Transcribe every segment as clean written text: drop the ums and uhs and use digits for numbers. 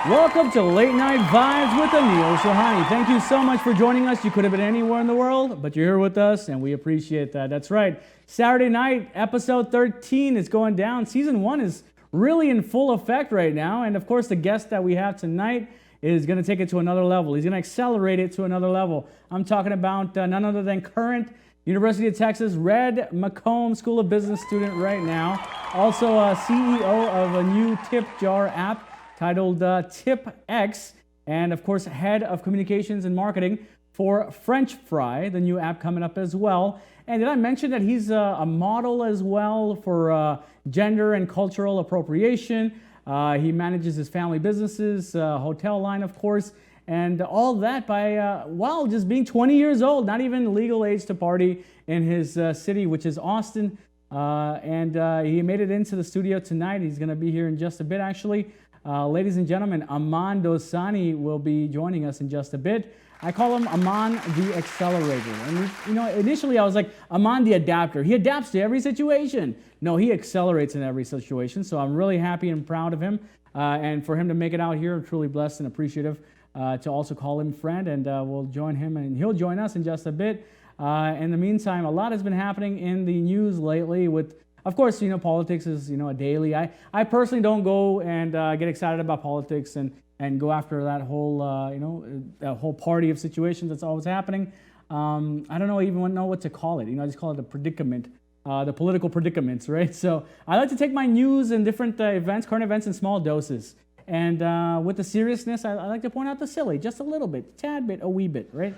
Welcome to Late Night Vibes with Anil Shahani. Thank you so much for joining us. You could have been anywhere in the world, but you're here with us, and we appreciate that. That's right. Saturday night, episode 13 is going down. Season 1 is really in full effect right now, and of course, the guest that we have tonight is going to take it to another level. He's going to accelerate it to another level. I'm talking about none other than current University of Texas Red McComb School of Business student right now, also a CEO of a new tip jar app titled Tipx, and of course, head of communications and marketing for FrenchFry, the new app coming up as well. And did I mention that he's a model as well for gender and cultural appropriation? He manages his family businesses, hotel line, of course, and all that by, while just being 20 years old, not even legal age to party in his city, which is Austin. And he made it into the studio tonight. He's going to be here in just a bit, actually. Ladies and gentlemen, Amaan Dosani will be joining us in just a bit. I call him Amaan The Accelerator. And you know, initially I was like, Amaan The Adapter. He adapts to every situation. No, he accelerates in every situation. So I'm really happy and proud of him. And for him to make it out here, I'm truly blessed and appreciative to also call him friend. And we'll join him, and he'll join us in just a bit. In the meantime, a lot has been happening in the news lately with, of course, you know, politics is, you know, a daily. I personally don't go and get excited about politics and go after that whole, you know, that whole party of situations that's always happening. I don't even know what to call it. You know, I just call it the predicament, the political predicaments, right? So I like to take my news and different events, current events in small doses. And with the seriousness, I like to point out the silly, just a little bit, tad bit, a wee bit, right?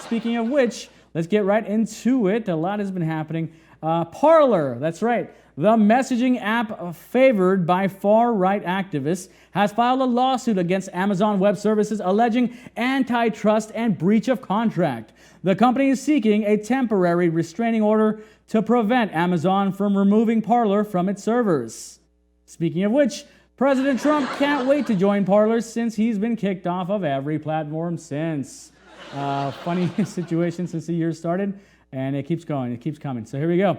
Speaking of which, let's get right into it. A lot has been happening. Parler, that's right. The messaging app favored by far-right activists has filed a lawsuit against Amazon Web Services alleging antitrust and breach of contract. The company is seeking a temporary restraining order to prevent Amazon from removing Parler from its servers. Speaking of which, President Trump can't wait to join Parler since he's been kicked off of every platform since. Funny situation since the year started. And it keeps going, it keeps coming. So here we go.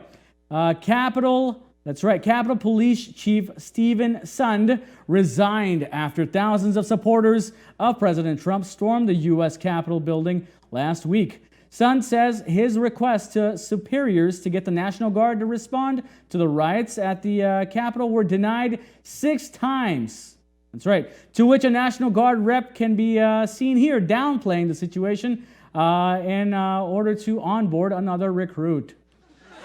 Capitol Police Chief Stephen Sund resigned after thousands of supporters of President Trump stormed the U.S. Capitol building last week. Sund says his requests to superiors to get the National Guard to respond to the riots at the Capitol were denied 6 times. That's right. To which a National Guard rep can be seen here downplaying the situation in order to onboard another recruit.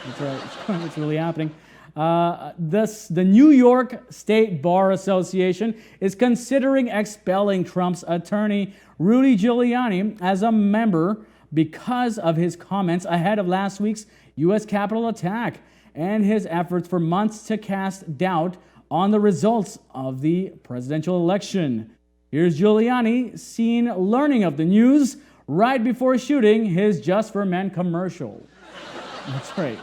That's right. It's really happening. The New York State Bar Association is considering expelling Trump's attorney, Rudy Giuliani, as a member because of his comments ahead of last week's U.S. Capitol attack and his efforts for months to cast doubt on the results of the presidential election. Here's Giuliani seen learning of the news right before shooting his Just for Men commercial. That's right.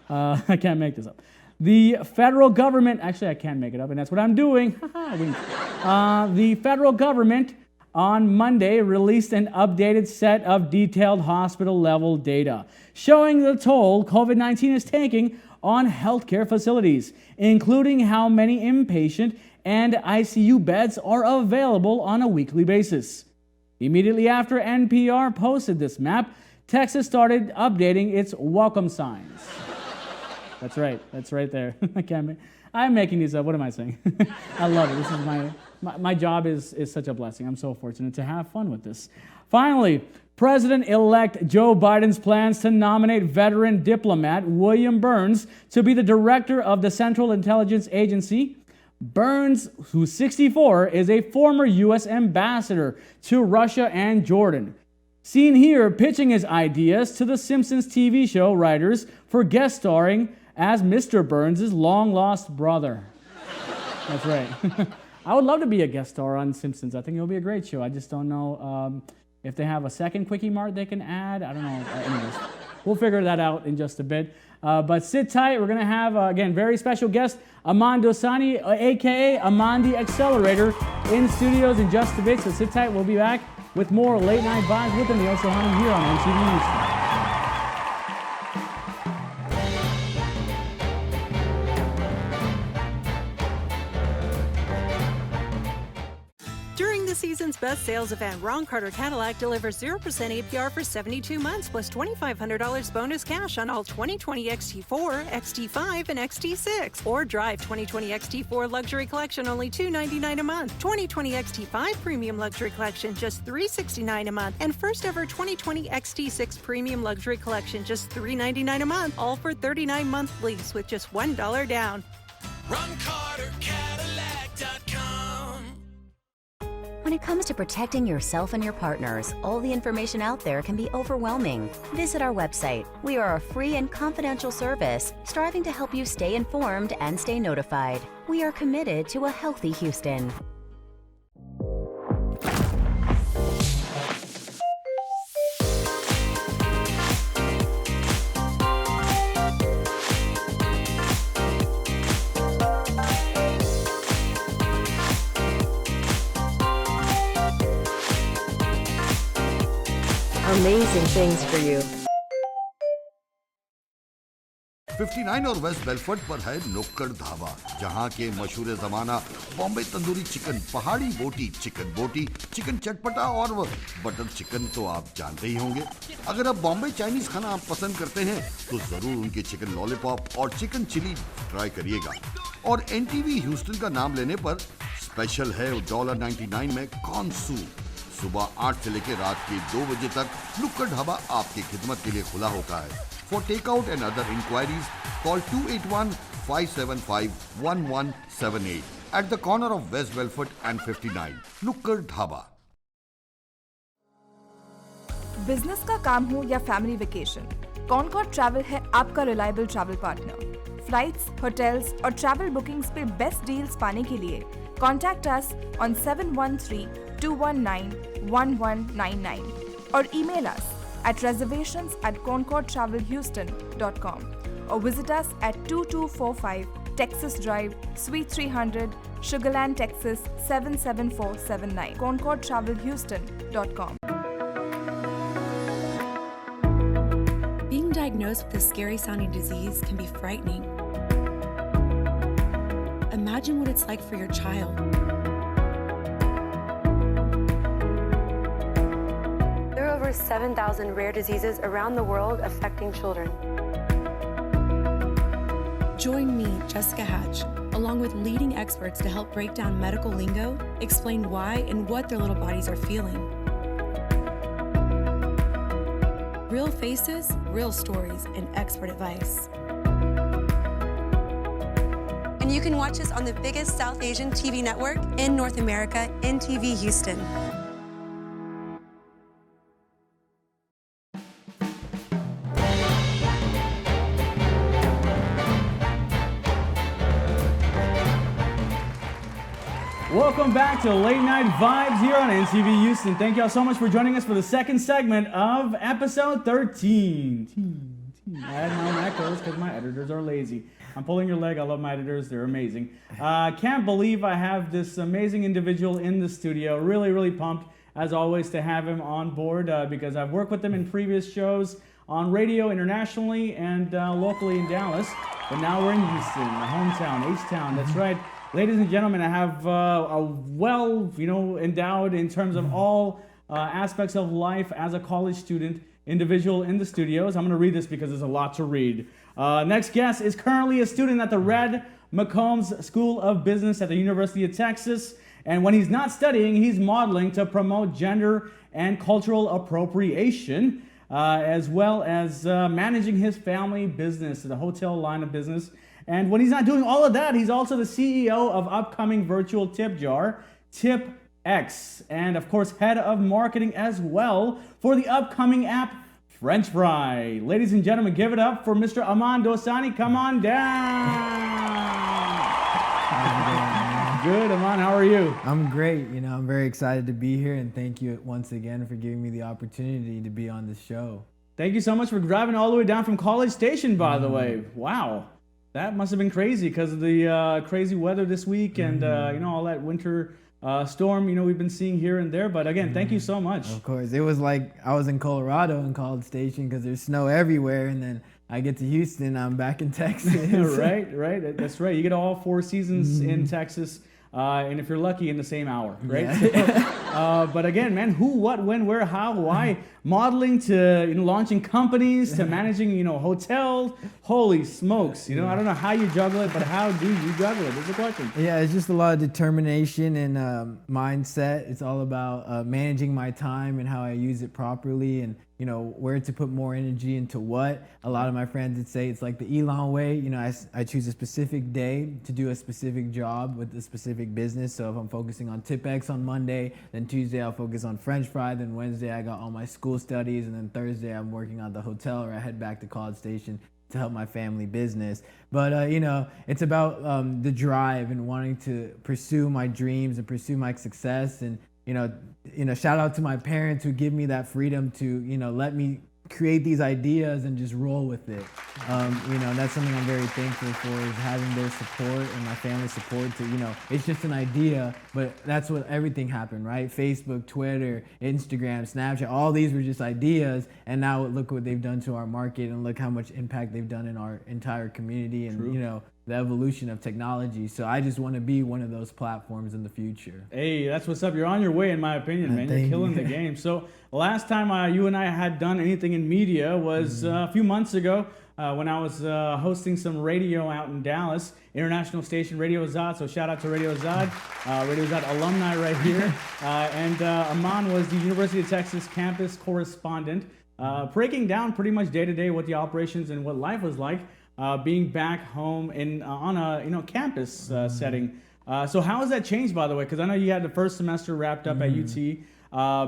I can't make this up. The federal government, actually I can make it up, and that's what I'm doing. The federal government on Monday released an updated set of detailed hospital-level data showing the toll COVID-19 is taking on healthcare facilities, including how many inpatient and ICU beds are available on a weekly basis. Immediately after NPR posted this map, Texas started updating its welcome signs. That's right. That's right there. I'm making these up. What am I saying? I love it. This is my job is such a blessing. I'm so fortunate to have fun with this. Finally, President-elect Joe Biden's plans to nominate veteran diplomat William Burns to be the director of the Central Intelligence Agency. Burns, who's 64, is a former U.S. ambassador to Russia and Jordan. Seen here pitching his ideas to the Simpsons TV show writers for guest starring as Mr. Burns' long-lost brother. That's right. I would love to be a guest star on Simpsons. I think it'll be a great show. I just don't know if they have a second Quickie Mart they can add. I don't know. Anyways, we'll figure that out in just a bit. But sit tight. We're going to have, again, very special guest, Amaan Dosani, a.k.a. Amaan The Accelerator, in studios in just a bit. So sit tight. We'll be back with more Late Night Vibes with Anil Shahani here on MTV News. the season's best sales event, Ron Carter Cadillac delivers 0% APR for 72 months plus $2,500 bonus cash on all 2020 XT4, XT5, and XT6. Or drive 2020 XT4 Luxury Collection only $299 a month. 2020 XT5 Premium Luxury Collection just $369 a month. And first ever 2020 XT6 Premium Luxury Collection just $399 a month. All for 39-month lease with just $1 down. RonCarterCadillac.com. When it comes to protecting yourself and your partners, all the information out there can be overwhelming. Visit our website. We are a free and confidential service striving to help you stay informed and stay notified. We are committed to a healthy Houston. Amazing things for you. 59 और waste Bellfort पर है नुक्कड़ ढाबा, जहां के मशहूर जमाना Bombay tandoori chicken, पहाड़ी बोटी, चिकन बोटी, चिकन चटपटा और बटर चिकन तो आप जानते ही होंगे। अगर आप बॉम्बे चाइनीज खाना आप पसंद करते हैं तो जरूर उनके चिकन लॉलीपॉप और चिकन चिली ट्राई करिएगा। और एनटीवी ह्यूस्टन का नाम लेने पर स्पेशल है $99 में कॉर्न सूप। सुबह 8 से लेकर रात के 2 बजे तक नुक्कड़ ढाबा आपकी खिदमत के लिए खुला होता है। For takeout and other inquiries, call 281-575-1178 at the corner of West Belfort and 59. Nukkad Dhaba. Business का काम हो या फैमिली वेकेशन, कॉनकॉर्ड ट्रैवल है आपका reliable travel partner. Flights, hotels और ट्रैवल बुकिंग्स पे बेस्ट डील्स पाने के लिए कॉन्टैक्ट अस ऑन 713-219-1199 और email us at reservations@concordtravelhouston.com or visit us at 2245 Texas Drive, Suite 300, Sugarland, Texas 77479. concordtravelhouston.com. Being diagnosed with a scary sounding disease can be frightening. Imagine what it's like for your child. There are over 7,000 rare diseases around the world affecting children. Join me, Jessica Hatch, along with leading experts to help break down medical lingo, explain why and what their little bodies are feeling. Real faces, real stories, and expert advice. And you can watch us on the biggest South Asian TV network in North America, NTV Houston. Welcome back to Late Night Vibes here on NTV Houston. Thank y'all so much for joining us for the second segment of episode 13. I had my own echoes because my editors are lazy. I'm pulling your leg. I love my editors. They're amazing. Can't believe I have this amazing individual in the studio. Really, really pumped, as always, to have him on board because I've worked with him in previous shows on radio internationally and locally in Dallas. But now we're in Houston, my hometown, H-Town. That's right. Ladies and gentlemen, I have a well, endowed in terms of all aspects of life as a college student individual in the studios. I'm going to read this because there's a lot to read. Next guest is currently a student at the Red McCombs School of Business at the University of Texas. And when he's not studying, he's modeling to promote gender and cultural appropriation, as well as managing his family business, the hotel line of business. And when he's not doing all of that, he's also the CEO of upcoming virtual tip jar, Tipx, and of course, head of marketing as well for the upcoming app, FrenchFry. Ladies and gentlemen, give it up for Mr. Amaan Dosani. Come on down. Good, Amaan, how are you? I'm great. I'm very excited to be here, and thank you once again for giving me the opportunity to be on the show. Thank you so much for driving all the way down from College Station, by the way. Wow. That must have been crazy because of the crazy weather this week and, all that winter storm, we've been seeing here and there. But again, thank you so much. Of course. It was like I was in Colorado in College Station because there's snow everywhere. And then I get to Houston, I'm back in Texas. Right. That's right. You get all 4 seasons in Texas. and if you're lucky, in the same hour, right? So, but again, man, who, what, when, where, how, why, modeling to launching companies to managing hotels. Holy smokes! I don't know how you juggle it, but how do you juggle it? That's the question. Yeah, it's just a lot of determination and mindset. It's all about managing my time and how I use it properly, and where to put more energy into what. A lot of my friends would say it's like the Elon way. I choose a specific day to do a specific job with a specific business. So if I'm focusing on Tipx on Monday, then Tuesday I'll focus on FrenchFry, then Wednesday I got all my school studies, and then Thursday I'm working on the hotel, or I head back to College Station to help my family business. But it's about the drive and wanting to pursue my dreams and pursue my success. And shout out to my parents who give me that freedom to let me create these ideas and just roll with it. That's something I'm very thankful for, is having their support and my family's support to, it's just an idea, but that's what everything happened, right? Facebook, Twitter, Instagram, Snapchat, all these were just ideas, and now look what they've done to our market, and look how much impact they've done in our entire community, and the evolution of technology. So I just want to be one of those platforms in the future. Hey, that's what's up. You're on your way, in my opinion, man. You're killing the game. So last time you and I had done anything in media was a few months ago when I was hosting some radio out in Dallas, international station Radio Zad. So shout out to Radio Zad, Radio Zad alumni right here. And Amaan was the University of Texas campus correspondent, breaking down pretty much day to day what the operations and what life was like. Being back home on a campus setting. So how has that changed, by the way? Because I know you had the first semester wrapped up at UT.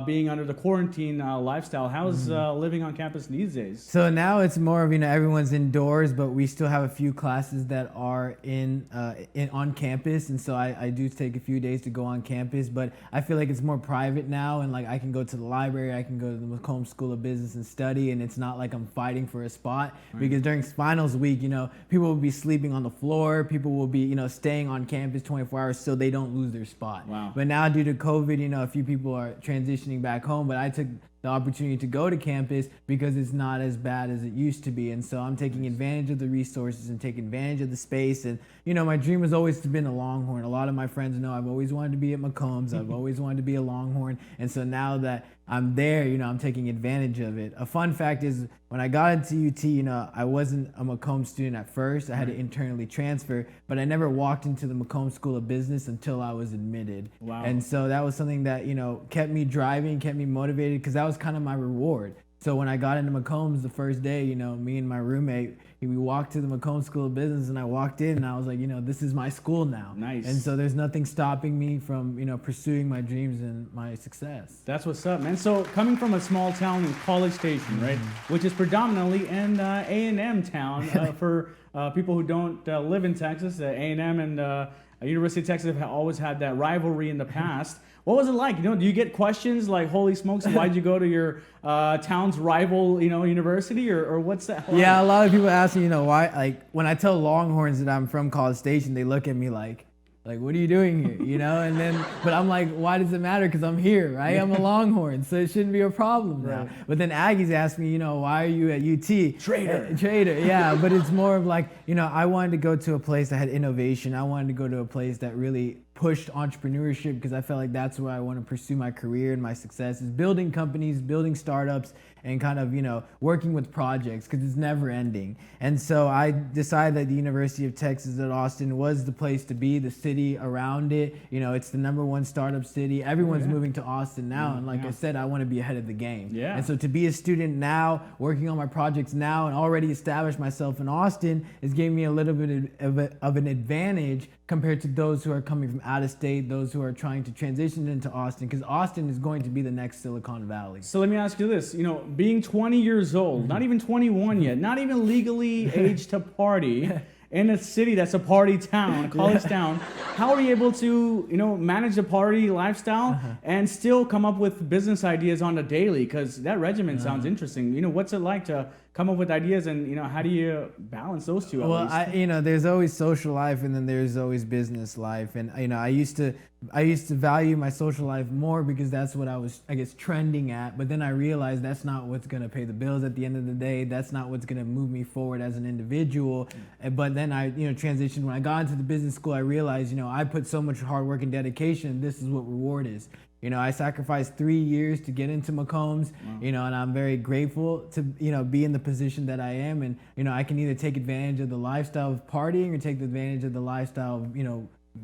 Being under the quarantine lifestyle. How's living on campus these days? So now it's more of everyone's indoors, but we still have a few classes that are on campus, and so I do take a few days to go on campus. But I feel like it's more private now, and like I can go to the library, I can go to the Macomb School of Business and study, and it's not like I'm fighting for a spot. Right. Because during finals week, people will be sleeping on the floor, people will be staying on campus 24 hours so they don't lose their spot. Wow. But now due to COVID, a few people are transitioning back home, but I took the opportunity to go to campus because it's not as bad as it used to be, and so I'm taking advantage of the resources and taking advantage of the space. And my dream has always been a Longhorn. A lot of my friends know I've always wanted to be at Macomb's. I've always wanted to be a Longhorn, and so now that I'm there, I'm taking advantage of it. A fun fact is, when I got into UT, I wasn't a Macomb student at first. I had to internally transfer, but I never walked into the Macomb School of Business until I was admitted. Wow. And so that was something that, kept me driving, kept me motivated, because that was kind of my reward. So when I got into Macomb's the first day, me and my roommate, we walked to the Macomb School of Business, and I walked in and I was like, this is my school now. Nice. And so there's nothing stopping me from, pursuing my dreams and my success. That's what's up, man. So coming from a small town in College Station, right, which is predominantly an A&M town for people who don't live in Texas, A&M and University of Texas have always had that rivalry in the past. What was it like? Do you get questions like, holy smokes, why'd you go to your town's rival, university, or what's that like? Yeah, a lot of people ask me, why, like, when I tell Longhorns that I'm from College Station, they look at me like, what are you doing here, And then, but I'm like, why does it matter? Because I'm here, right? I'm a Longhorn, so it shouldn't be a problem now. Right. But then Aggies ask me, why are you at UT? Traitor, yeah. But it's more of like, I wanted to go to a place that had innovation. I wanted to go to a place that really pushed entrepreneurship, because I felt like that's where I want to pursue my career and my success, is building companies, building startups, and kind of, working with projects, because it's never ending. And so I decided that the University of Texas at Austin was the place to be, the city around it. It's the #1 startup city. Everyone's moving to Austin now. And like I said, I want to be ahead of the game. Yeah. And so to be a student now, working on my projects now, and already establish myself in Austin is giving me a little bit of an advantage compared to those who are coming from out of state, those who are trying to transition into Austin, because Austin is going to be the next Silicon Valley. So let me ask you this, being 20 years old, not even 21 yet, not even legally aged to party, in a city that's a party town, a college town, how are you able to, manage the party lifestyle and still come up with business ideas on the daily? Because that regimen sounds interesting. What's it like to come up with ideas, and how do you balance those two? Well, there's always social life, and then there's always business life, and I used to value my social life more because that's what I was, I guess, trending at. But then I realized that's not what's gonna pay the bills at the end of the day. That's not what's gonna move me forward as an individual. But then I transitioned. When I got into the business school, I realized I put so much hard work and dedication. This is what reward is. I sacrificed 3 years to get into McCombs, and I'm very grateful to, be in the position that I am. And, I can either take advantage of the lifestyle of partying or take advantage of the lifestyle of,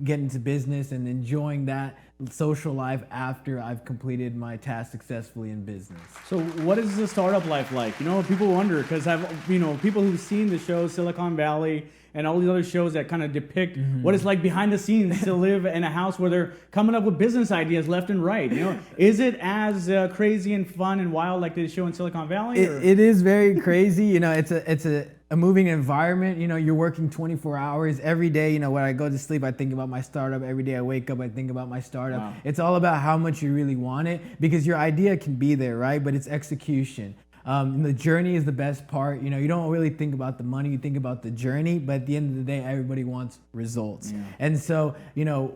getting into business and enjoying that social life after I've completed my task successfully in business. So what is the startup life like? People wonder, because people who've seen the show Silicon Valley and all these other shows that kind of depict what it's like behind the scenes to live in a house where they're coming up with business ideas left and right. Is it as crazy and fun and wild like the show in Silicon Valley? It is very crazy. It's a moving environment. You're working 24 hours every day. When I go to sleep, I think about my startup. Every day I wake up, I think about my startup. Wow. It's all about how much you really want it, because your idea can be there, right? But it's execution. The journey is the best part. You don't really think about the money, you think about the journey, but at the end of the day, everybody wants results. Yeah. And so,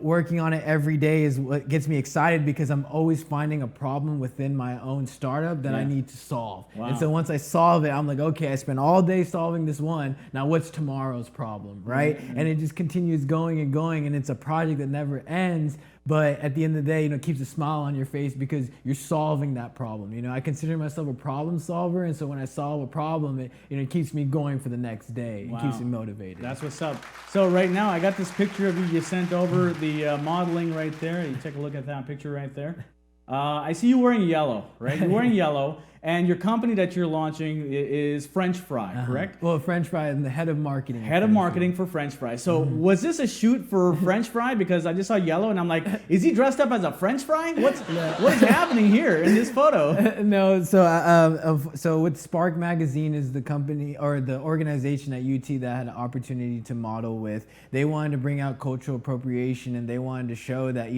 working on it every day is what gets me excited, because I'm always finding a problem within my own startup that I need to solve. Wow. And so once I solve it, I'm like, okay, I spent all day solving this one. Now what's tomorrow's problem, right? Mm-hmm. And it just continues going and going, and it's a project that never ends. But at the end of the day, it keeps a smile on your face because you're solving that problem. I consider myself a problem solver, and so when I solve a problem, it keeps me going for the next day. Wow. It keeps me motivated. That's what's up. So right now, I got this picture of you. You sent over the modeling right there. You take a look at that picture right there. I see you wearing yellow, right? You're wearing yellow. And your company that you're launching is FrenchFry, correct? Well, FrenchFry, I'm the head of marketing. Head of marketing for FrenchFry. So was this a shoot for FrenchFry? Because I just saw yellow and I'm like, is he dressed up as a French fry? What is happening here in this photo? No, so with Spark Magazine is the company or the organization at UT that I had an opportunity to model with. They wanted to bring out cultural appropriation, and they wanted to show that,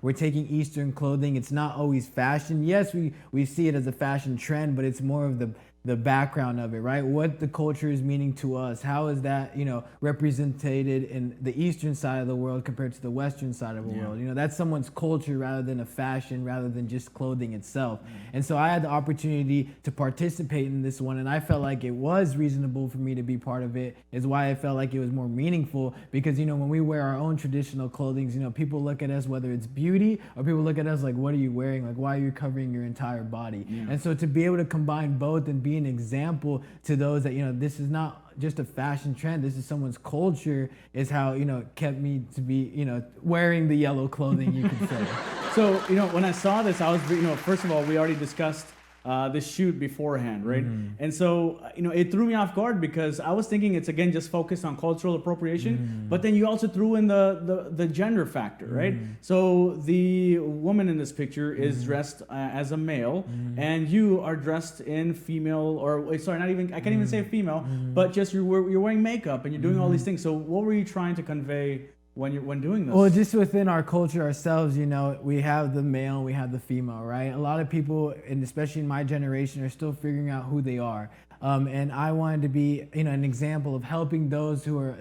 we're taking Eastern clothing. It's not always fashion. Yes, we see it as a fashion trend, but it's more of the background of it, right? What the culture is meaning to us. How is that, represented in the eastern side of the world compared to the western side of the world? That's someone's culture rather than a fashion, rather than just clothing itself. And so I had the opportunity to participate in this one, and I felt like it was reasonable for me to be part of it. Is why I felt like it was more meaningful, because when we wear our own traditional clothing, people look at us, whether it's beauty or people look at us like, what are you wearing? Like, why are you covering your entire body? And so to be able to combine both and be an example to those that this is not just a fashion trend, this is someone's culture, is how kept me to be wearing the yellow clothing, you could say. So when I saw this, I was first of all, we already discussed the shoot beforehand, right? And so it threw me off guard, because I was thinking it's again just focused on cultural appropriation, but then you also threw in the gender factor, right? So the woman in this picture is dressed as a male, and you are dressed in female, or sorry, not even, I can't even say female, but just you're wearing makeup and you're doing all these things. So what were you trying to convey when doing this? Well, just within our culture ourselves, we have the male and we have the female, right? A lot of people, and especially in my generation, are still figuring out who they are. And I wanted to be, an example of helping those who are,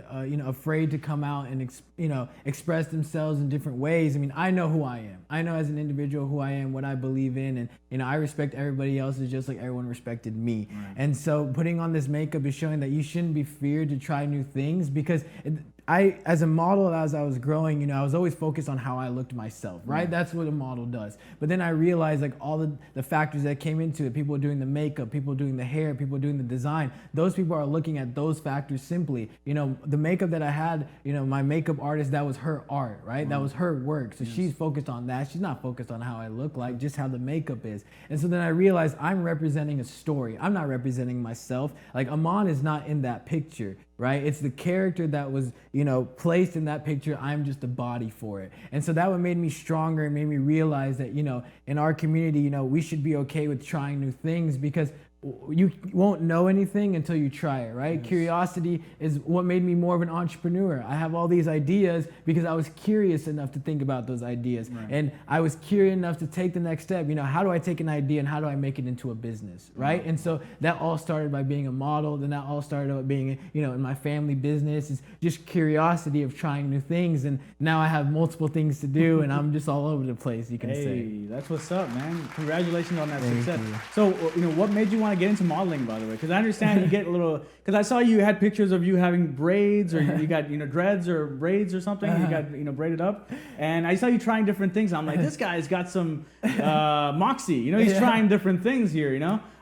afraid to come out and, express themselves in different ways. I mean, I know who I am. I know as an individual who I am, what I believe in, and, I respect everybody else just like everyone respected me. Right. And so putting on this makeup is showing that you shouldn't be feared to try new things, because as a model, as I was growing, I was always focused on how I looked myself, right? Yeah. That's what a model does. But then I realized like all the factors that came into it, people doing the makeup, people doing the hair, people doing the design, those people are looking at those factors simply. The makeup that I had, my makeup artist, that was her art, right? That was her work. So she's focused on that. She's not focused on how I look like, just how the makeup is. And so then I realized I'm representing a story. I'm not representing myself. Like Amaan is not in that picture, right? It's the character that was, placed in that picture. I'm just a body for it. And so that what made me stronger and made me realize that, in our community, we should be okay with trying new things, because you won't know anything until you try it, right? Yes. Curiosity is what made me more of an entrepreneur. I have all these ideas because I was curious enough to think about those ideas. Right. And I was curious enough to take the next step. How do I take an idea and how do I make it into a business, right? And so that all started by being a model. Then that all started by being, in my family business. Is just curiosity of trying new things. And now I have multiple things to do and I'm just all over the place, you can say. Hey, that's what's up, man. Congratulations on that success. You. So, what made you want to get into modeling, by the way? Because I understand you get a little, because I saw you had pictures of you having braids or you got, dreads or braids or something. You got, braided up. And I saw you trying different things. I'm like, this guy's got some moxie. He's trying different things here,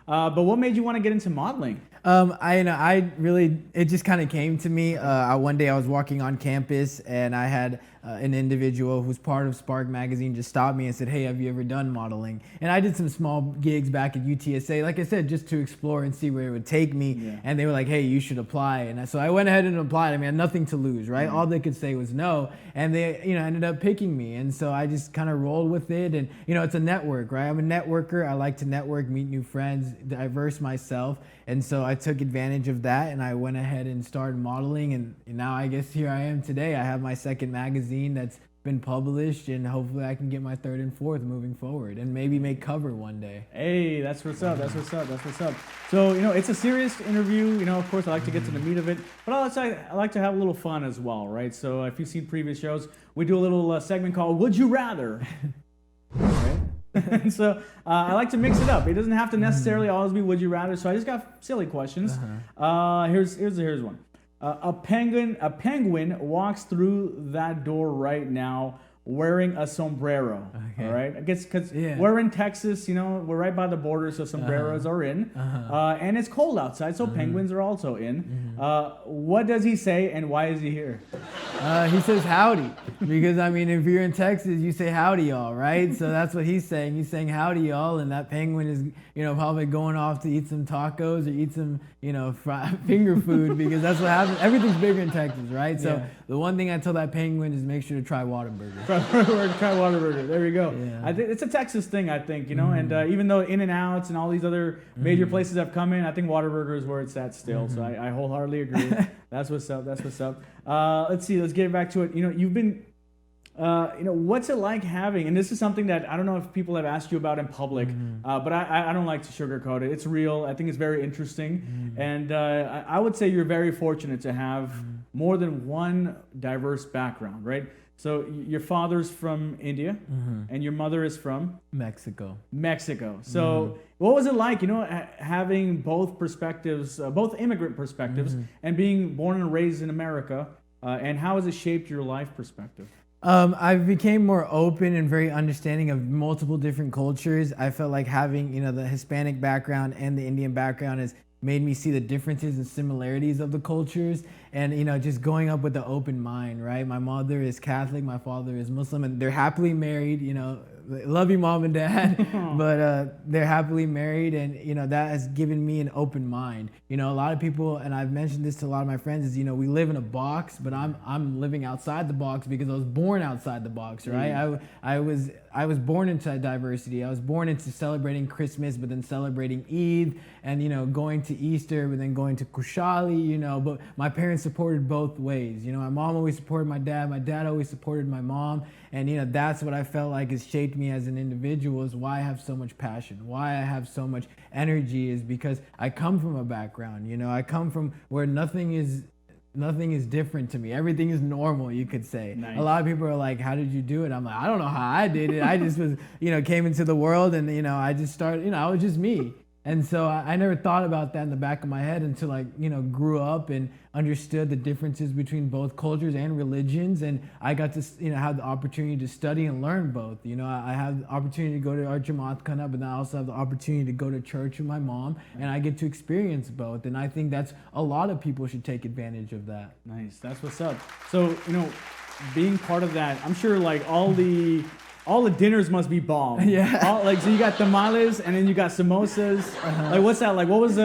But what made you want to get into modeling? It just kind of came to me. One day I was walking on campus and I had an individual who's part of Spark magazine just stopped me and said, hey, have you ever done modeling? And I did some small gigs back at UTSA, like I said, just to explore and see where it would take me. Yeah. And they were like, hey, you should apply. And so I went ahead and applied. I had nothing to lose, right? All they could say was no. And they, ended up picking me. And so I just kind of rolled with it. And, it's a network, right? I'm a networker. I like to network, meet new friends, diverse myself. And so I took advantage of that and I went ahead and started modeling. And now I guess here I am today. I have my second magazine that's been published and hopefully I can get my third and fourth moving forward and maybe make cover one day. Hey, that's what's up. That's what's up. That's what's up. So, it's a serious interview. Of course, I like to get to the meat of it, but I like to have a little fun as well, right? So if you've seen previous shows, we do a little segment called Would You Rather? Right? And so I like to mix it up. It doesn't have to necessarily always be Would You Rather. So I just got silly questions. Here's one. A penguin walks through that door right now wearing a sombrero. Okay. All right, I guess because we're in Texas, we're right by the border, so sombreros are in, and it's cold outside, so penguins are also in. What does he say, and why is he here? He says howdy, because if you're in Texas, you say howdy y'all, right? So that's what he's saying. He's saying howdy y'all, and that penguin is, probably going off to eat some tacos or eat some, finger food, because that's what happens. Everything's bigger in Texas, right? So the one thing I tell that penguin is make sure to try Whataburger. Try Whataburger. There we go. Yeah. I think it's a Texas thing, I think, and even though In-N-Outs and all these other major places have come in, I think Whataburger is where it's at still. So I wholeheartedly agree. That's what's up. That's what's up. Let's see. Let's get back to it. You've been, what's it like having? And this is something that I don't know if people have asked you about in public, but I don't like to sugarcoat it. It's real. I think it's very interesting, and I would say you're very fortunate to have more than one diverse background, right? So your father's from India, and your mother is from? Mexico. So what was it like, having both perspectives, both immigrant perspectives, and being born and raised in America, and how has it shaped your life perspective? I became more open and very understanding of multiple different cultures. I felt like having, the Hispanic background and the Indian background has made me see the differences and similarities of the cultures, and just going up with an open mind, right? My mother is Catholic, my father is Muslim, and they're happily married. Love you, mom and dad, but they're happily married, and that has given me an open mind. A lot of people, and I've mentioned this to a lot of my friends, is we live in a box, but I'm living outside the box because I was born outside the box, right? I was born into diversity. I was born into celebrating Christmas, but then celebrating Eid, and going to Easter, but then going to Kushali, but my parents supported both ways. My mom always supported my dad always supported my mom, and that's what I felt like has shaped me as an individual, is why I have so much passion, why I have so much energy, is because I come from a background, I come from where nothing is different to me. Everything is normal, you could say. Nice. A lot of people are like, how did you do it? I'm like, I don't know how I did it. I just was, came into the world, and, I just started, I was just me. And so I never thought about that in the back of my head until I, grew up and understood the differences between both cultures and religions. And I got to, have the opportunity to study and learn both. I have the opportunity to go to our Jamaat Khana, but then I also have the opportunity to go to church with my mom, and I get to experience both. And I think that's a lot of people should take advantage of that. Nice. That's what's up. So, being part of that, I'm sure like all the dinners must be bomb. Yeah. So you got tamales and then you got samosas. Like what's that like? What was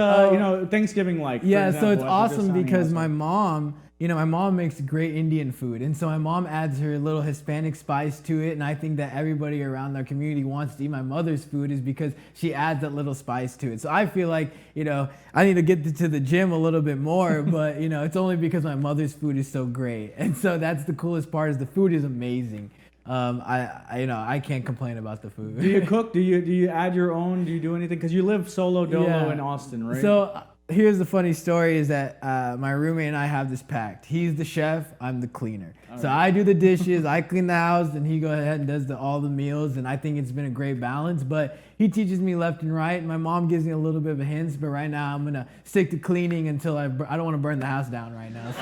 Thanksgiving like? Yeah, so it's awesome because my mom, you know, my mom makes great Indian food, and so my mom adds her little Hispanic spice to it, and I think that everybody around our community wants to eat my mother's food is because she adds that little spice to it. So I feel like, you know, I need to get to the gym a little bit more, but, you know, it's only because my mother's food is so great. And so that's the coolest part is the food is amazing. I can't complain about the food. Do you cook? Do you add your own? Do you do anything? Because you live solo dolo in Austin, right? So here's the funny story is that my roommate and I have this pact. He's the chef, I'm the cleaner. So I do the dishes, I clean the house, and he goes ahead and does all the meals, and I think it's been a great balance. But he teaches me left and right. My mom gives me a little bit of a hint, but right now I'm gonna stick to cleaning until I don't want to burn the house down right now. So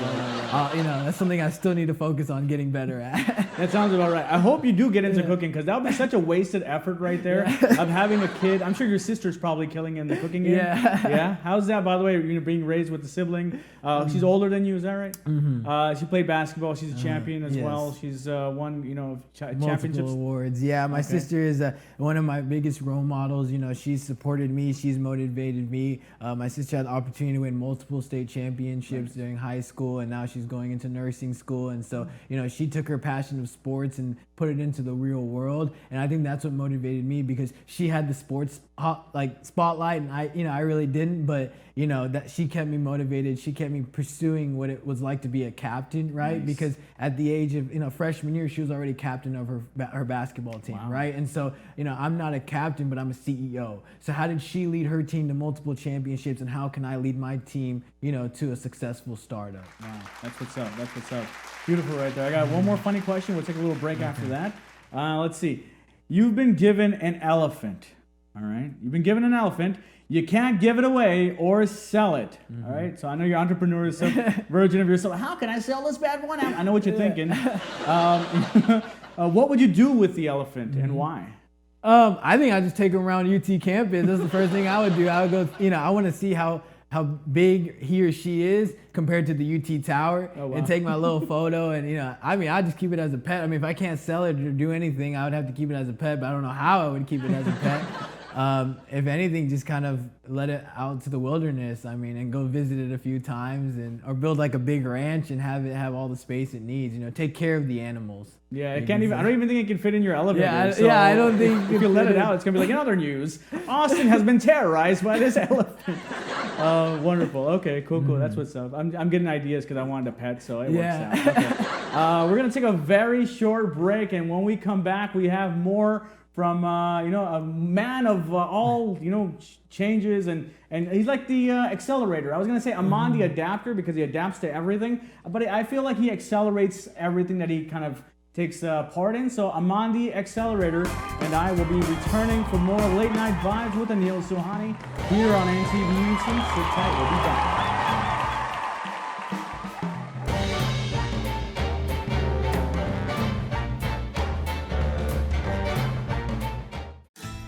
you know, that's something I still need to focus on getting better at. That sounds about right. I hope you do get into cooking because that would be such a wasted effort right there of having a kid. I'm sure your sister's probably killing in the cooking game. Yeah. How's that, by the way? You know, being raised with a sibling. She's older than you, is that right? Mm-hmm. She played basketball. She's a champion as well. She's won, you know, championships. Multiple awards. Yeah, my sister is one of my biggest role models. You know, she's supported me. She's motivated me. My sister had the opportunity to win multiple state championships during high school, and now she's going into nursing school. And so, you know, she took her passion of sports and put it into the real world. And I think that's what motivated me because she had the sports spotlight, and I really didn't. But you know, that she kept me motivated. She kept me pursuing what it was like to be a captain, right? Nice. Because at the age of, you know, freshman year, she was already captain of her basketball team, right? And so, you know, I'm not a captain, but I'm a CEO. So how did she lead her team to multiple championships, and how can I lead my team, you know, to a successful startup? Wow, that's what's up. That's what's up. Beautiful right there. I got one more funny question. We'll take a little break after that. Let's see. You've been given an elephant. All right. You've been given an elephant. You can't give it away or sell it. All right. So I know you're entrepreneurs, some version of yourself. How can I sell this bad one? I know what you're thinking. What would you do with the elephant and why? I think I'd just take him around UT campus. That's the first thing I would do. I would go, you know, I want to see how big he or she is compared to the UT Tower, and take my little photo. And, you know, I mean, I just keep it as a pet. I mean, if I can't sell it or do anything, I would have to keep it as a pet, but I don't know how I would keep it as a pet. If anything, just kind of let it out to the wilderness, I mean, and go visit it a few times, or build like a big ranch and have it have all the space it needs, you know, take care of the animals. Yeah, I don't even think it can fit in your elevator. I don't think if you let it out, it's gonna be like in other news. Austin has been terrorized by this elephant. Wonderful. Okay, cool. That's what's up. I'm getting ideas because I wanted a pet, so it works out. Okay. We're gonna take a very short break, and when we come back, we have more from you know, a man of all, you know, changes, and he's like the accelerator. I was gonna say Amaan the Adapter because he adapts to everything, but I feel like he accelerates everything that he kind of takes part in. So Amaan the Accelerator and I will be returning for more Late Night Vibes with Anil Suhani here on NTVUC. Sit tight, we'll be back.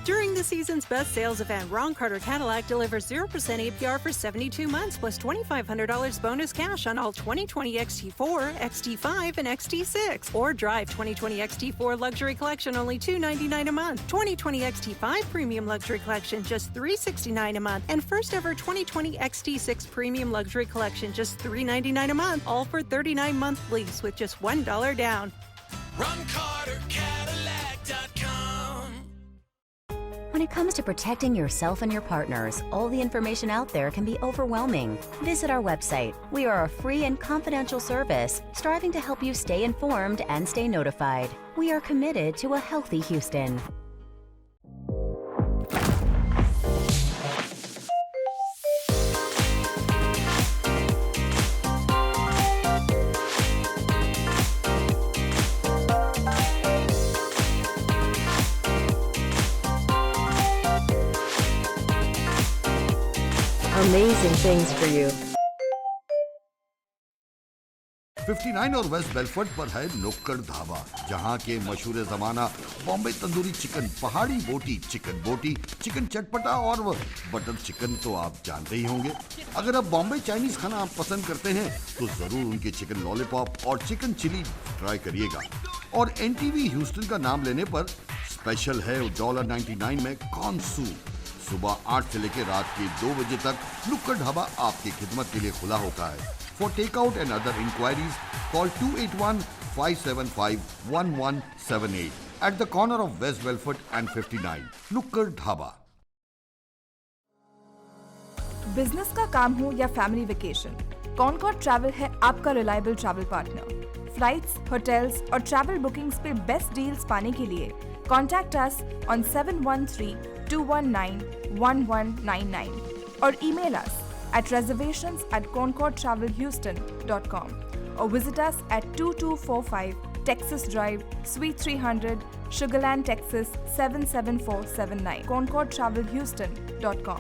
During the season's best sales event, Ron Carter Cadillac delivers 0% APR for 72 months plus $2,500 bonus cash on all 2020 XT4, XT5, and XT6. Or drive 2020 XT4 Luxury Collection only $299 a month. 2020 XT5 Premium Luxury Collection just $369 a month. And first ever 2020 XT6 Premium Luxury Collection just $399 a month. All for 39-month lease with just $1 down. RonCarterCadillac.com. When it comes to protecting yourself and your partners, all the information out there can be overwhelming. Visit our website. We are a free and confidential service striving to help you stay informed and stay notified. We are committed to a healthy Houston. Amazing things for you. 59 और waste Bellfort पर है नुक्कड़ ढाबा, जहां के मशहूर जमाना Bombay tandoori chicken, पहाड़ी बोटी, चिकन चटपटा और बटर चिकन तो आप जानते ही होंगे। अगर आप बॉम्बे चाइनीज खाना आप पसंद करते हैं तो जरूर उनके चिकन लॉलीपॉप और चिकन चिली ट्राई करिएगा। और एनटीवी ह्यूस्टन का नाम लेने पर स्पेशल है $1.99 में कॉर्न सूप। सुबह 8 से लेकर रात के 2 बजे तक नुक्कड़ ढाबा आपकी खिदमत के लिए खुला होता है। For takeout and other inquiries, call 281-575-1178 at the corner of West Belfort and 59, Nukkad Dhaba. Business का काम हो या फैमिली वेकेशन, कॉनकॉर्ड ट्रैवल है आपका reliable travel partner. Flights, hotels और ट्रैवल बुकिंग्स पे बेस्ट डील्स पाने के लिए कॉन्टैक्ट अस ऑन 713-219-1199 और email us at reservations@concordtravelhouston.com or visit us at 2245 Texas Drive, Suite 300, Sugarland, Texas 77479, concordtravelhouston.com.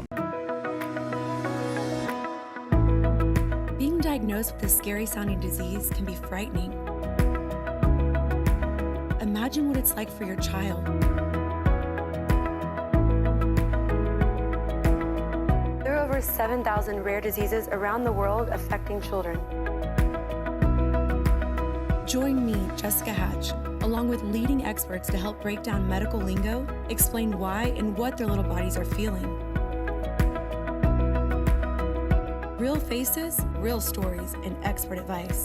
Being diagnosed with a scary sounding disease can be frightening. Imagine what it's like for your child. There are over 7,000 rare diseases around the world affecting children. Join me, Jessica Hatch, along with leading experts to help break down medical lingo, explain why and what their little bodies are feeling. Real faces, real stories, and expert advice.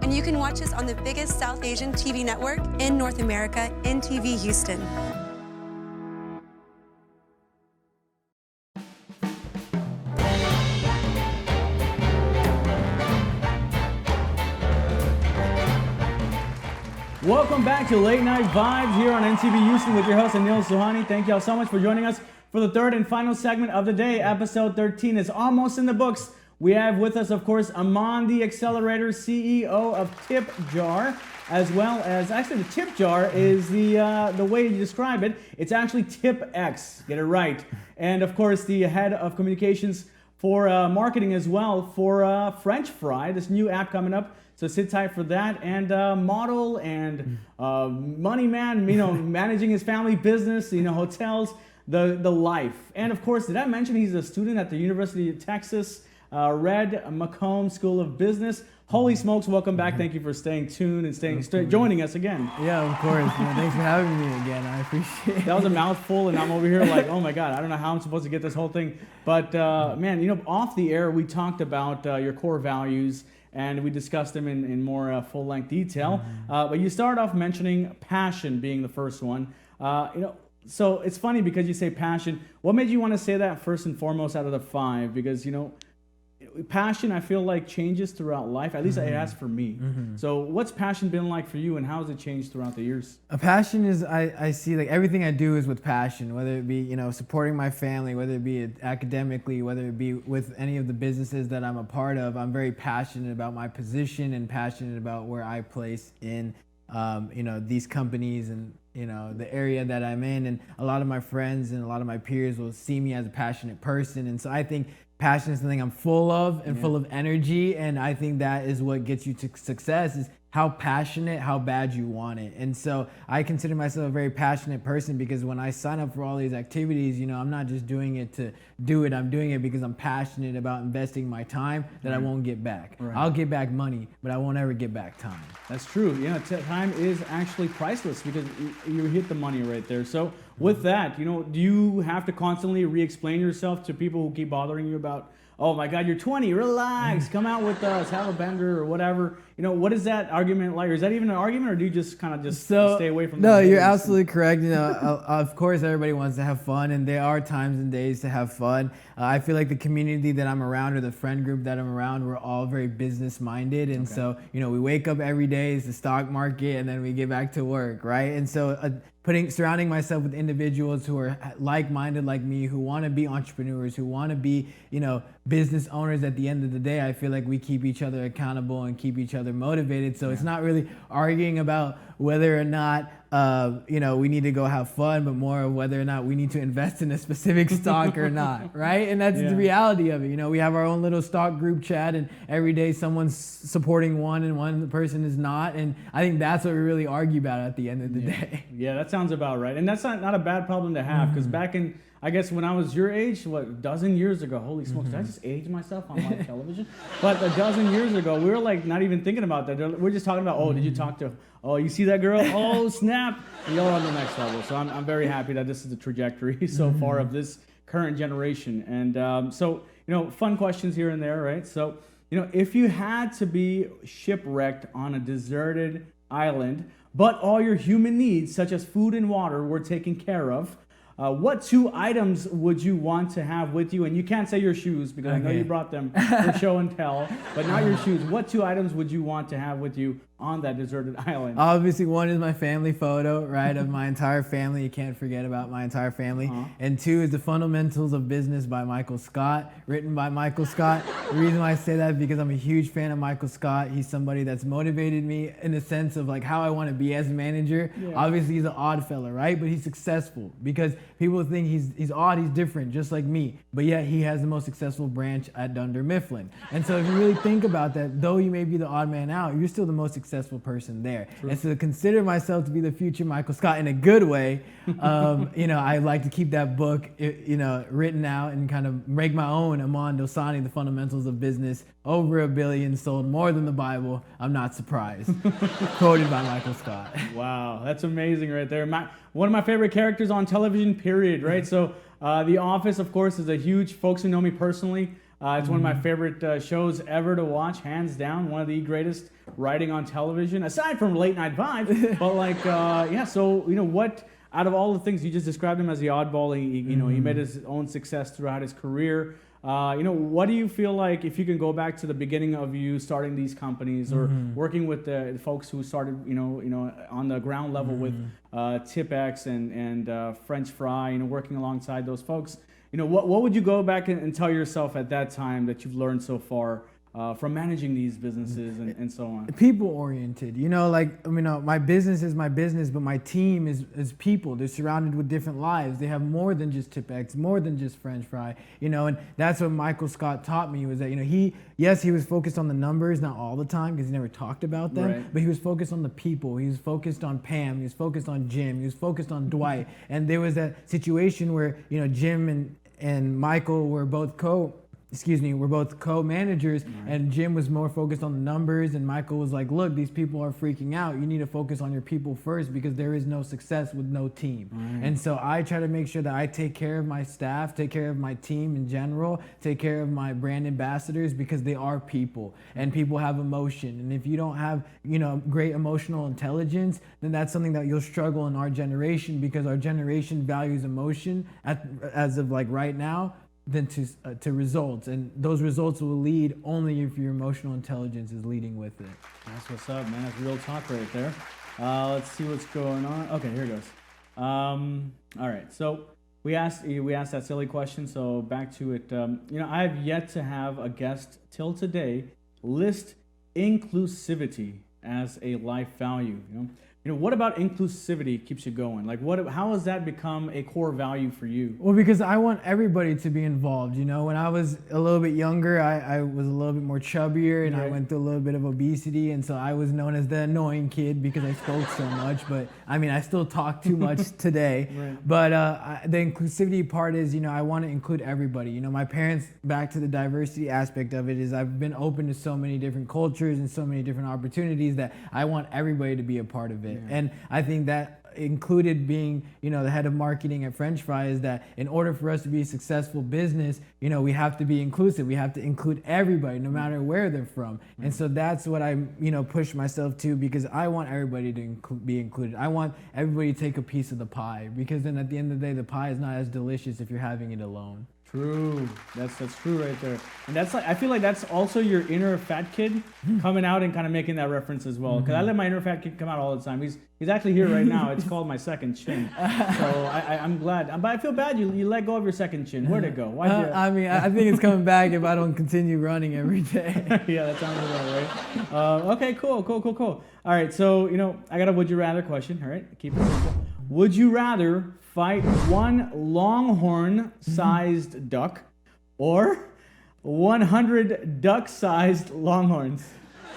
And you can watch us on the biggest South Asian TV network in North America, NTV Houston. Welcome back to Late Night Vibes here on NTV Houston with your host Anil Suhani. Thank y'all so much for joining us for the third and final segment of the day. Episode 13 is almost in the books. We have with us, of course, Amaan The Accelerator, CEO of Tipjar, as well as, actually the Tip Jar is the way you describe it. It's actually Tipx, get it right. And of course, the head of communications for marketing as well for FrenchFry, this new app coming up. So sit tight for that, and model and money man, managing his family business, hotels, the life. And of course, did I mention he's a student at the University of Texas, Red Macomb School of Business. Holy smokes, welcome back. Thank you for staying tuned and joining us again. Yeah, of course. Thanks for having me again. I appreciate it. That was a mouthful, and I'm over here like, oh my God, I don't know how I'm supposed to get this whole thing. But man, off the air, we talked about your core values, and we discussed them in more full-length detail. But you started off mentioning passion being the first one. So it's funny because you say passion. What made you want to say that first and foremost out of the five? Because, passion, I feel like, changes throughout life. At least it has for me. So what's passion been like for you, and how has it changed throughout the years? A passion is, I see, like, everything I do is with passion, whether it be, supporting my family, whether it be academically, whether it be with any of the businesses that I'm a part of. I'm very passionate about my position and passionate about where I place in, these companies and, the area that I'm in. And a lot of my friends and a lot of my peers will see me as a passionate person. And so I think passion is something I'm full of and full of energy, and I think that is what gets you to success, is how passionate, how bad you want it. And so I consider myself a very passionate person, because when I sign up for all these activities, I'm not just doing it to do it. I'm doing it because I'm passionate about investing my time that I won't get back. I'll get back money, but I won't ever get back time. That's true. Time is actually priceless, because you hit the money right there. So with that, do you have to constantly re-explain yourself to people who keep bothering you about, oh my God, you're 20, relax, come out with us, have a bender or whatever. What is that argument like? Or is that even an argument, or do you just kind of stay away from that? No, you're absolutely correct. Of course, everybody wants to have fun, and there are times and days to have fun. I feel like the community that I'm around, or the friend group that I'm around, we're all very business minded. And so, we wake up every day, it's the stock market, and then we get back to work, right? And so surrounding myself with individuals who are like-minded like me, who want to be entrepreneurs, who want to be, business owners at the end of the day, I feel like we keep each other accountable and keep each other motivated. So it's not really arguing about whether or not, we need to go have fun, but more of whether or not we need to invest in a specific stock or not, right? And that's the reality of it. We have our own little stock group chat, and every day someone's supporting one and one person is not. And I think that's what we really argue about at the end of the day. Yeah, that sounds about right. And that's not a bad problem to have, because back in, I guess when I was your age, a dozen years ago, holy smokes, did I just age myself on live television? But a dozen years ago, we were like not even thinking about that. We're just talking about, oh, did you talk to, oh, you see that girl? Oh, snap. And you're on the next level. So I'm very happy that this is the trajectory so far of this current generation. And so, fun questions here and there, right? So, if you had to be shipwrecked on a deserted island, but all your human needs, such as food and water, were taken care of, what 2 items would you want to have with you? And you can't say your shoes because I know you brought them for show and tell, but not your shoes. What 2 items would you want to have with you on that deserted island? Obviously, one is my family photo, right, of my entire family. You can't forget about my entire family. And 2 is The Fundamentals of Business by Michael Scott, written by Michael Scott. The reason why I say that is because I'm a huge fan of Michael Scott. He's somebody that's motivated me in the sense of like how I want to be as a manager. Yeah. Obviously, he's an odd fella, right? But he's successful because people think he's odd, he's different, just like me. But yet he has the most successful branch at Dunder Mifflin. And so if you really think about that, though you may be the odd man out, you're still the most successful person there. True. And so to consider myself to be the future Michael Scott in a good way, I like to keep that book, written out and kind of make my own Amaan Dosani, The Fundamentals of Business. Over 1 billion sold, more than the Bible. I'm not surprised. Quoted by Michael Scott. Wow, that's amazing right there. One of my favorite characters on television, period, right? So The Office, of course, is a huge, folks who know me personally, it's one of my favorite shows ever to watch, hands down. One of the greatest writing on television, aside from Late Night Vibes. But so, what, out of all the things, you just described him as the oddball, he made his own success throughout his career. What do you feel like, if you can go back to the beginning of you starting these companies or working with the folks who started, on the ground level with Tipx and FrenchFry, working alongside those folks, what would you go back and tell yourself at that time that you've learned so far from managing these businesses and so on? People oriented, my business is my business, but my team is people. They're surrounded with different lives. They have more than just Tipx, more than just FrenchFry, and that's what Michael Scott taught me, was that, he was focused on the numbers, not all the time, because he never talked about them, right. But he was focused on the people. He was focused on Pam. He was focused on Jim. He was focused on Dwight. And there was that situation where, Jim and Michael were both co-managers, right. And Jim was more focused on the numbers, and Michael was like, look, these people are freaking out. You need to focus on your people first, because there is no success with no team. Right. And so I try to make sure that I take care of my staff, take care of my team in general, take care of my brand ambassadors, because they are people, and people have emotion. And if you don't have, great emotional intelligence, then that's something that you'll struggle in our generation, because our generation values emotion as of like right now than to results, and those results will lead only if your emotional intelligence is leading with it. That's what's up, man. That's real talk right there. Let's see what's going on. Okay, here it goes. All right, so we asked that silly question, so back to it. I have yet to have a guest till today list inclusivity as a life value. What about inclusivity keeps you going? Like, how has that become a core value for you? Well, because I want everybody to be involved. When I was a little bit younger, I was a little bit more chubbier, and right. I went through a little bit of obesity, and so I was known as the annoying kid because I spoke so much. But I still talk too much today. Right. But the inclusivity part is, I want to include everybody. My parents, back to the diversity aspect of it, is I've been open to so many different cultures and so many different opportunities that I want everybody to be a part of it. Yeah. And I think that included being, the head of marketing at FrenchFry, is that in order for us to be a successful business, we have to be inclusive. We have to include everybody, no matter where they're from. Mm-hmm. And so that's what I, push myself to, because I want everybody to be included. I want everybody to take a piece of the pie, because then at the end of the day, the pie is not as delicious if you're having it alone. True. That's true right there. And I feel like that's also your inner fat kid coming out and kind of making that reference as well. Because I let my inner fat kid come out all the time. He's actually here right now. It's called my second chin. So I'm glad. But I feel bad you let go of your second chin. Where'd it go? I think it's coming back if I don't continue running every day. Yeah, that sounds about right. Okay, cool. All right, so, I got a would you rather question. All right, keep it simple. Would you rather fight one Longhorn-sized duck or 100 duck-sized Longhorns?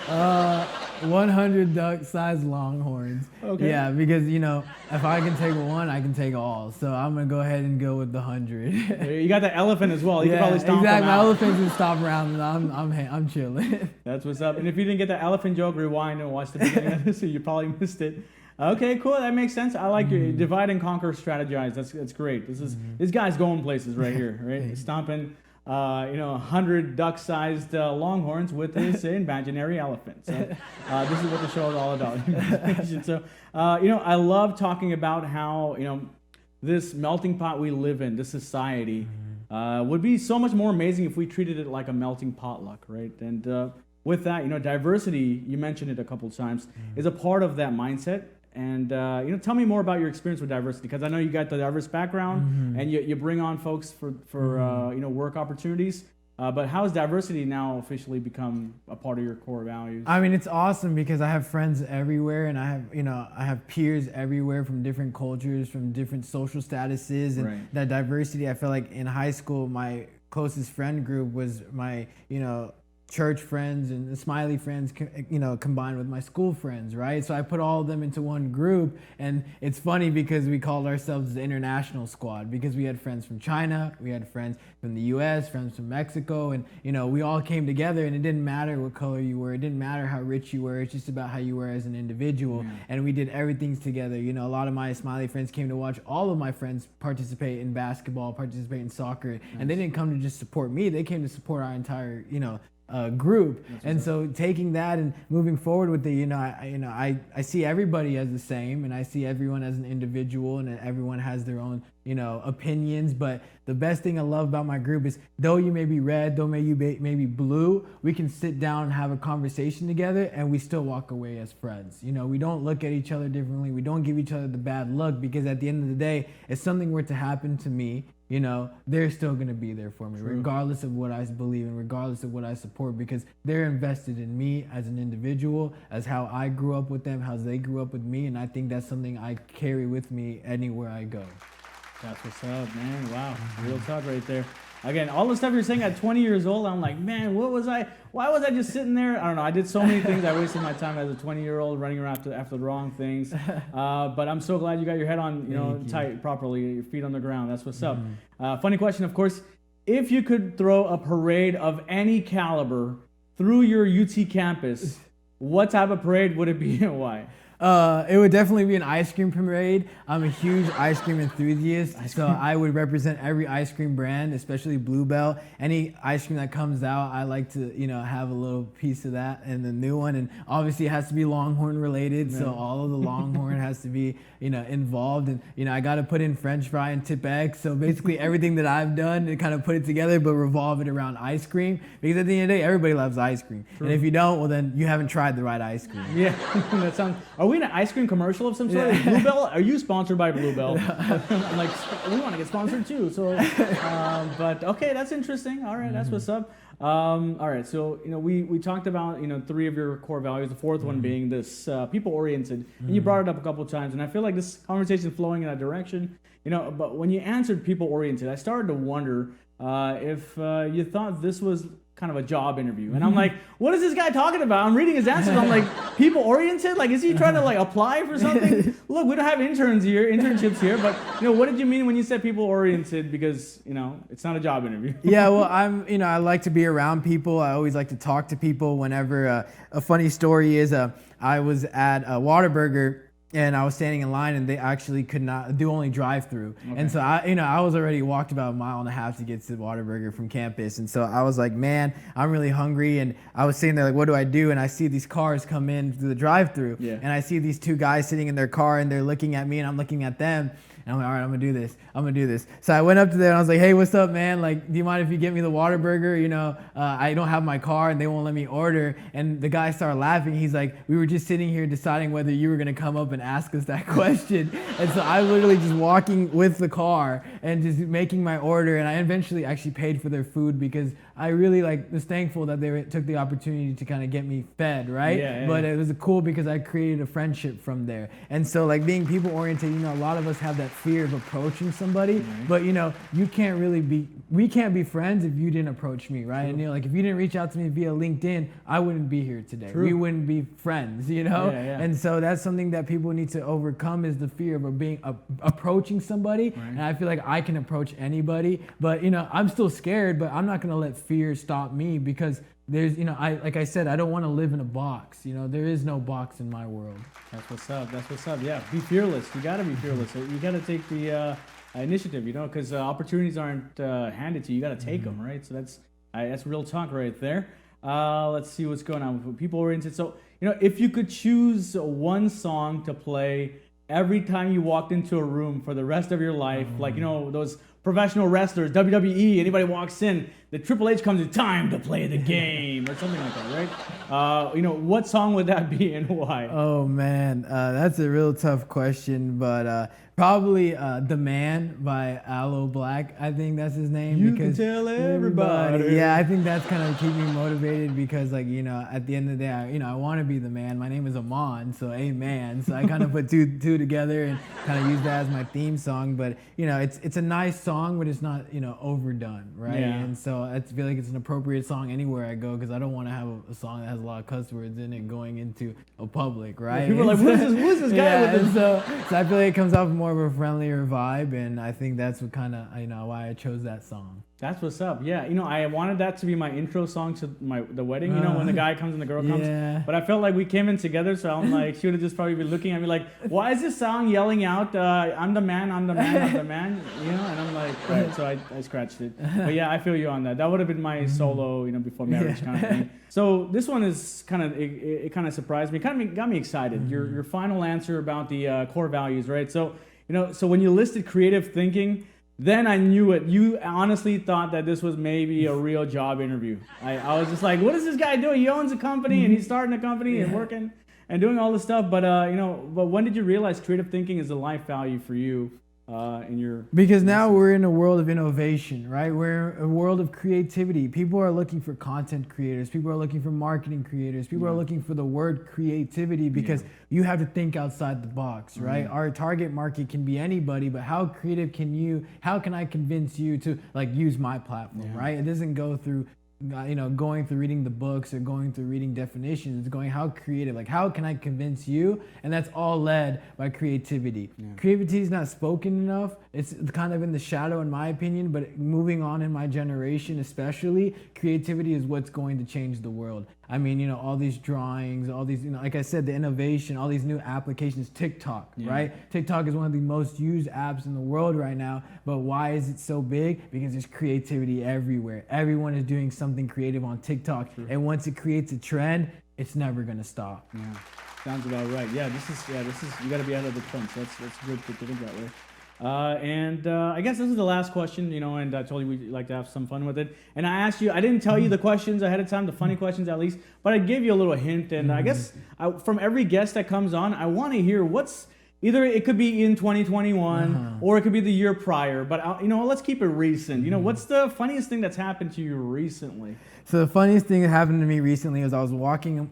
100 duck-sized Longhorns. Okay. Yeah, because, if I can take one, I can take all. So I'm going to go ahead and go with the 100. You got the elephant as well. You can probably stomp exactly. him out. My elephant can stomp around, and I'm chilling. That's what's up. And if you didn't get the elephant joke, rewind and watch the beginning of this, so you probably missed it. Okay, cool. That makes sense. I like your divide and conquer, strategize. That's great. This guy's going places right here, right? Stomping 100 duck-sized Longhorns with his imaginary elephant. So this is what the show is all about. So, I love talking about how, this melting pot we live in, this society, would be so much more amazing if we treated it like a melting potluck, right? And with that, diversity, you mentioned it a couple of times, is a part of that mindset. And tell me more about your experience with diversity, because I know you got the diverse background, and you bring on folks for work opportunities. But how has diversity now officially become a part of your core values? I mean, it's awesome because I have friends everywhere, and I have peers everywhere from different cultures, from different social statuses, and Right. that diversity. I feel like in high school, my closest friend group was my church friends and the Smiley friends, combined with my school friends, right? So I put all of them into one group, and it's funny because we called ourselves the international squad because we had friends from China, we had friends from the U.S., friends from Mexico, and we all came together, and it didn't matter what color you were, it didn't matter how rich you were, it's just about how you were as an individual, and we did everything together. A lot of my Smiley friends came to watch all of my friends participate in basketball, participate in soccer, and they didn't come to just support me, they came to support our entire, group. And so taking that and moving forward with it, I see everybody as the same, and I see everyone as an individual, and everyone has their own opinions. But the best thing I love about my group is, though you may be red, though you may be blue, we can sit down and have a conversation together, and we still walk away as friends. We don't look at each other differently, we don't give each other the bad look, because at the end of the day, if something were to happen to me, they're still going to be there for me, regardless of what I believe and regardless of what I support, because they're invested in me as an individual, as how I grew up with them, how they grew up with me, and I think that's something I carry with me anywhere I go. That's what's up, man. Wow. Real talk right there. Again, all the stuff you're saying at 20 years old, I'm like, man, why was I just sitting there? I don't know. I did so many things. I wasted my time as a 20-year-old running around after the wrong things. But I'm so glad you got your head on, tight properly, your feet on the ground. That's what's up. Funny question, of course. If you could throw a parade of any caliber through your UT campus, what type of parade would it be and why? It would definitely be an ice cream parade. I'm a huge ice cream enthusiast, so I would represent every ice cream brand, especially Bluebell. Any ice cream that comes out, I like to, have a little piece of that and the new one. And obviously it has to be Longhorn related, so all of the Longhorn has to be, involved. And, I got to put in FrenchFry and Tipx. So basically everything that I've done to kind of put it together, but revolve it around ice cream. Because at the end of the day, everybody loves ice cream. True. And if you don't, well, then you haven't tried the right ice cream. Yeah, that sounds... Are we in an ice cream commercial of some sort? Yeah. Bluebell? Are you sponsored by Bluebell? I'm like, we want to get sponsored too. So, but okay, that's interesting. All right, that's what's up. All right, so we talked about 3 of your core values. The fourth one being this people-oriented, and you brought it up a couple of times. And I feel like this conversation is flowing in that direction. But when you answered people-oriented, I started to wonder if you thought this was kind of a job interview. And I'm like, what is this guy talking about? I'm reading his answers. I'm like, people oriented? Like, is he trying to apply for something? Look, we don't have internships here, but what did you mean when you said people oriented? Because, it's not a job interview. Yeah, well, I like to be around people. I always like to talk to people whenever, a funny story is, I was at a Whataburger, and I was standing in line, and they actually could not do only drive-through. Okay. And so I was already walked about 1.5 miles to get to Whataburger from campus. And so I was like, man, I'm really hungry. And I was sitting there like, what do I do? And I see these cars come in through the drive-through. Yeah. And I see these 2 guys sitting in their car, and they're looking at me, and I'm looking at them. And I'm like, all right, I'm gonna do this. So I went up to them and I was like, hey, what's up, man? Like, do you mind if you get me the Whataburger? I don't have my car and they won't let me order. And the guy started laughing. He's like, we were just sitting here deciding whether you were gonna come up and ask us that question. And so I literally just walking with the car and just making my order. And I eventually actually paid for their food because I really was thankful that they took the opportunity to kind of get me fed, right? Yeah. But it was cool because I created a friendship from there. And so being people oriented, a lot of us have that fear of approaching somebody, but we can't be friends if you didn't approach me, right? True. And if you didn't reach out to me via LinkedIn, I wouldn't be here today. True. We wouldn't be friends, Yeah. And so that's something that people need to overcome, is the fear of being approaching somebody. Right. And I feel like I can approach anybody, but I'm still scared, but I'm not gonna let fear stop me, because there's, like I said, I don't want to live in a box. There is no box in my world. That's what's up. That's what's up. Yeah, be fearless. You got to be fearless. You got to take the initiative, because opportunities aren't handed to you. You got to take them, right? So that's real talk right there. Let's see what's going on with people oriented. So, if you could choose one song to play every time you walked into a room for the rest of your life, like, those professional wrestlers, WWE, anybody walks in, the Triple H comes in, time to play the game, or something like that, right? What song would that be and why? Oh, man, that's a real tough question, but probably The Man by Aloe Black. I think that's his name. You because can tell everybody. Yeah, I think that's kind of keeping me motivated because, like, at the end of the day, I want to be the man. My name is Amaan, so Amen. So I kind of put two together and kind of use that as my theme song. But, it's a nice song, but it's not, overdone, right? Yeah. And so I feel like it's an appropriate song anywhere I go because I don't want to have a song that has a lot of cuss words in it going into a public, right? Yeah, people are like, who's this guy yeah, with this? So I feel like it comes off more of a friendlier vibe, and I think that's what kind of, why I chose that song. That's what's up. Yeah, I wanted that to be my intro song to the wedding. When the guy comes and the girl comes. Yeah. But I felt like we came in together, so I'm like, she would have just probably been looking at me like, why is this song yelling out, "I'm the man, I'm the man, I'm the man"? And I'm like, right. So I scratched it. But yeah, I feel you on that. That would have been my solo, before marriage kind of thing. So this one is kind of it kind of surprised me, kind of got me excited. Your final answer about the core values, right? So so when you listed creative thinking. Then I knew it. You honestly thought that this was maybe a real job interview. I was just like, what is this guy doing? He owns a company and he's starting a company and working and doing all this stuff. But but when did you realize creative thinking is a life value for you in your? Because now we're in a world of innovation, right? We're in a world of creativity. People are looking for content creators. People are looking for marketing creators. People are looking for the word creativity because you have to think outside the box, right? Our target market can be anybody, but how creative how can I convince you to use my platform, right? It doesn't go through going through reading the books or going through reading definitions. It's going how creative, how can I convince you? And that's all led by creativity. Creativity is not spoken enough. It's kind of in the shadow in my opinion, but moving on in my generation especially, creativity is what's going to change the world. I mean, all these drawings, all these, like I said, the innovation, all these new applications, TikTok, right? TikTok is one of the most used apps in the world right now, but why is it so big? Because there's creativity everywhere. Everyone is doing something creative on TikTok, and once it creates a trend, it's never gonna stop. Yeah, sounds about right. Yeah, this is you got to be ahead of the trend. So that's good to think that way. I guess this is the last question, and I told you we'd like to have some fun with it. And I asked you, I didn't tell you the questions ahead of time, the funny questions at least, but I gave you a little hint. And I guess from every guest that comes on, I want to hear either it could be in 2021 or it could be the year prior, but let's keep it recent. What's the funniest thing that's happened to you recently? So the funniest thing that happened to me recently was I was walking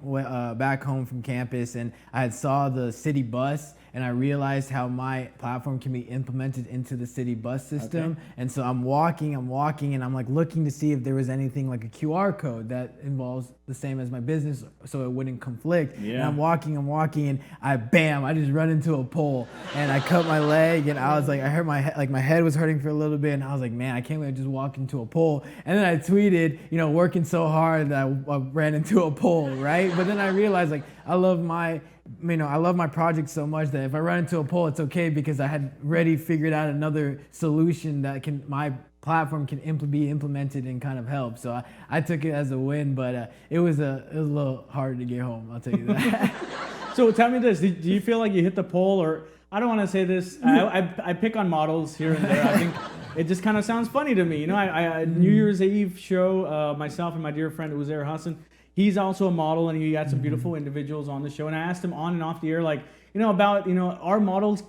back home from campus and I had saw the city bus and I realized how my platform can be implemented into the city bus system. Okay. And so I'm walking, and I'm looking to see if there was anything like a QR code that involves the same as my business so it wouldn't conflict. Yeah. And I'm walking, and I just run into a pole and I cut my leg and I was I heard my head was hurting for a little bit and I was like, man, I can't believe I just walked into a pole. And then I tweeted, working so hard that I ran into a pole, right? But then I realized I love my project so much that if I run into a pole, it's okay because I had already figured out another solution that my platform can be implemented and kind of help. So I took it as a win, but it was a little hard to get home, I'll tell you that. So tell me this, do you feel like you hit the pole, or I don't want to say this, I pick on models here and there. I think it just kind of sounds funny to me. I New Year's Eve show, myself and my dear friend Uzair Hassan, he's also a model, and he had some beautiful individuals on the show. And I asked him on and off the air, about, are models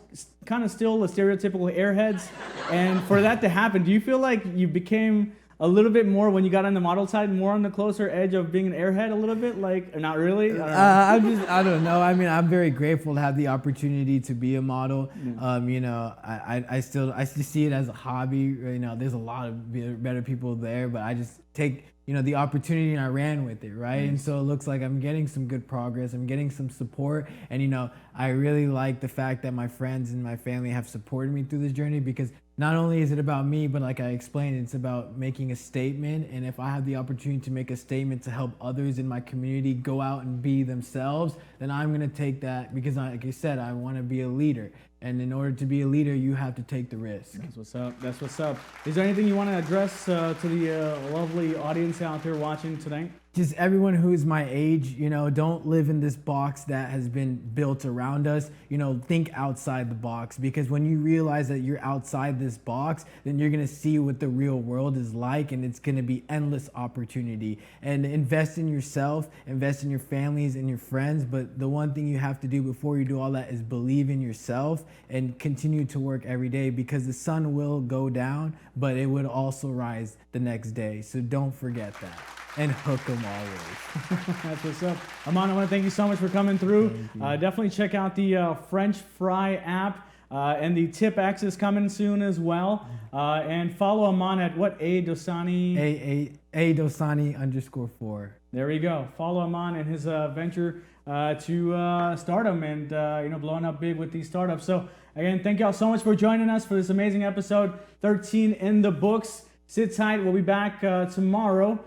kind of still the stereotypical airheads? And for that to happen, do you feel like you became a little bit more, when you got on the model side, more on the closer edge of being an airhead a little bit? Not really? I don't know. I mean, I'm very grateful to have the opportunity to be a model. I still see it as a hobby. There's a lot of better people there, but I just take the opportunity and I ran with it, right? And so it looks like I'm getting some good progress. I'm getting some support. And, I really like the fact that my friends and my family have supported me through this journey because not only is it about me, but like I explained, it's about making a statement. And if I have the opportunity to make a statement to help others in my community go out and be themselves, then I'm gonna take that because, like I said, I wanna be a leader. And in order to be a leader, you have to take the risk. That's what's up. That's what's up. Is there anything you want to address to the lovely audience out there watching tonight? Just everyone who is my age, you know, don't live in this box that has been built around us. You know, think outside the box, because when you realize that you're outside this box, then you're gonna see what the real world is like, and it's gonna be endless opportunity. And invest in yourself, invest in your families and your friends, but the one thing you have to do before you do all that is believe in yourself and continue to work every day, because the sun will go down, but it would also rise the next day. So don't forget that. And hook them always. That's what's up. Amaan, I want to thank you so much for coming through. Definitely check out the FrenchFry app. And the Tipx is coming soon as well. And follow Amaan at what? Dosani? A Dosani _4. There we go. Follow Amaan and his venture to stardom and blowing up big with these startups. So again, thank y'all so much for joining us for this amazing episode 13 in the books. Sit tight. We'll be back tomorrow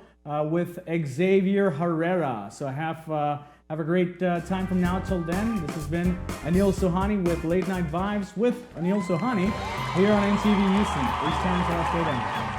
with Xavier Herrera. So have a great time from now till then. This has been Anil Sohani with Late Night Vibes with Anil Sohani here on NTV Houston. Each time, so stay down.